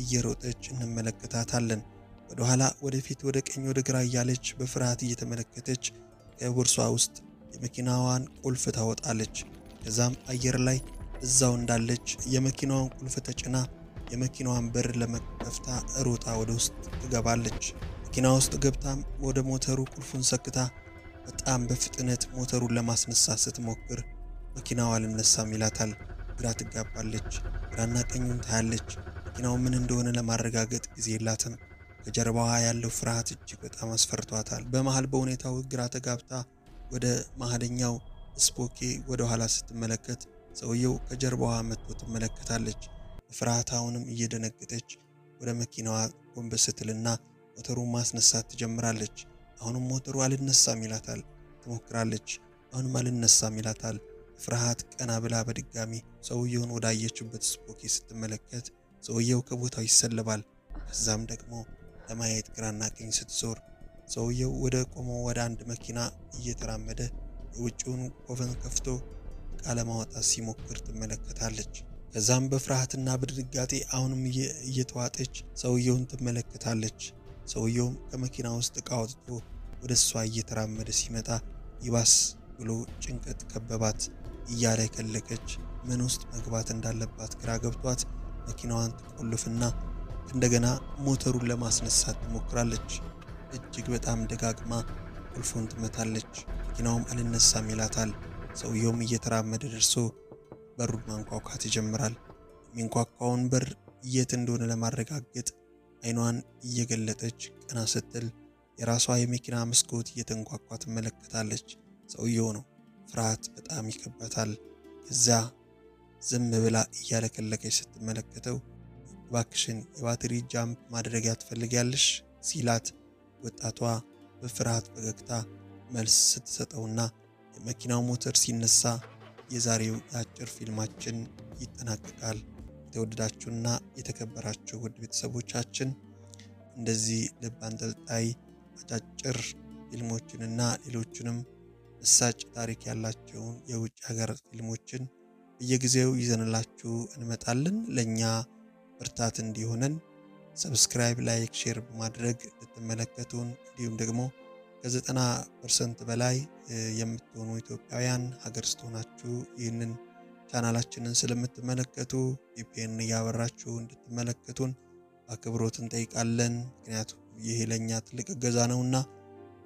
እየሮጠች እንመለከታታለን። ወደ ኋላ ወደፊት ወደ ቀኝ ወደ ግራ እያለች በፍርሃት እየተመለከተች ከቦርሷ ውስጥ የመኪናዋን ቁልፍ ታወጣለች። ከዛም አየር ላይ እዛው እንዳለች የመኪናዋን ቁልፍ ተጭና የመኪናዋን በር ለመክፈት ሮጣ ወደ ውስጥ ትገባለች። መኪና ውስጥ ገብታም ወደ ሞተሩ ቁልፉን ሰክታ በጣም በፍጥነት ሞተሩን ለማስነሳት ስትሞክር መኪናዋ አልነሳም ይላታል። ግራ ትጋባለች። ግራና ቀኙን ታያለች። መኪናው ምን እንደሆነ ለማረጋገጥ ጊዜ የላትም። ከጀርባዋ ያለው ፍርሃት እጅግ በጣም አስፈርቷታል። በመሃል በሁኔታው ግራ ተጋብታ ወደ መሃለኛው ስፖኬ ወደ ኋላ ስትመለከት ሰውየው ከጀርባዋ መጥቶ ትመለከታለች። ፍርሃታውንም እየደነገጠች ወደ መኪናዋ ጎንበስ ስትልና ሞተሩን ማስነሳት ትጀምራለች። አሁንም ሞተሩ አልነሳም ይላታል። ትሞክራለች። አሁንም አልነሳም ይላታል። ፍርሃት ቀና ብላ በድጋሚ ሰውየውን ወዳየችበት ስፖኬ ስትመለከት ሰውየው ከቦታው ይሰለባል። ከዛም ደግሞ ለማየት ግራና ቀኝ ስትዞር ሰውየው ወደ ቆመው ወደ አንድ መኪና እየተራመደ የውጭውን ኮፈን ከፍቶ ዕቃ ለማውጣት ሲሞክር ትመለከታለች። ከዛም በፍርሃትና በድንጋጤ አሁንም እየተዋጠች ሰውየውን ትመለከታለች። ሰውየውም ከመኪና ውስጥ ዕቃ አውጥቶ ወደ እሷ እየተራመደ ሲመጣ ይባስ ብሎ ጭንቀት ከበባት። እያለከለከች ምን ውስጥ መግባት እንዳለባት ግራ ገብቷት መኪናዋን ትቆልፍና እንደገና ሞተሩን ለማስነሳት ትሞክራለች። እጅግ በጣም ደጋግማ ቁልፉን ትመታለች። መኪናውም አልነሳም ይላታል። ሰውየውም እየተራመደ ደርሶ በሩን ማንኳኳት ይጀምራል። የሚንኳኳውን በር የት እንደሆነ ለማረጋገጥ አይኗን እየገለጠች ቀና ስትል የራሷ የመኪና መስኮት እየተንኳኳ ትመለከታለች። ሰውየው ነው። ፍርሃት በጣም ይከባታል። ከዛ ዝም ብላ እያለከለከች ስትመለከተው እባክሽን የባትሪ ጃምፕ ማድረጊያ ትፈልጊያለሽ ሲላት ወጣቷ በፍርሃት ፈገግታ መልስ ስትሰጠውና የመኪናው ሞተር ሲነሳ የዛሬው የአጭር ፊልማችን ይጠናቀቃል። የተወደዳችሁና የተከበራችሁ ውድ ቤተሰቦቻችን እንደዚህ ልብ አንጠልጣይ አጫጭር ፊልሞችንና ሌሎችንም መሳጭ ታሪክ ያላቸውን የውጭ ሀገር ፊልሞችን በየጊዜው ይዘንላችሁ እንመጣለን። ለኛ ብርታት እንዲሆነን ሰብስክራይብ፣ ላይክ፣ ሼር በማድረግ ልትመለከቱን እንዲሁም ደግሞ ከ90% በላይ የምትሆኑ ኢትዮጵያውያን ሀገር ውስጥ ሆናችሁ ይህንን ቻናላችንን ስለምትመለከቱ ቪፒኤን ያበራችሁ እንድትመለከቱን አክብሮት እንጠይቃለን። ምክንያቱም ይሄ ለኛ ትልቅ እገዛ ነውና።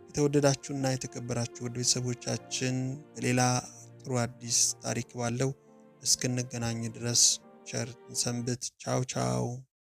የተወደዳችሁና የተከበራችሁ ውድ ቤተሰቦቻችን በሌላ ጥሩ አዲስ ታሪክ ባለው እስክንገናኝ ድረስ ቸር ሰንብት። ቻው ቻው።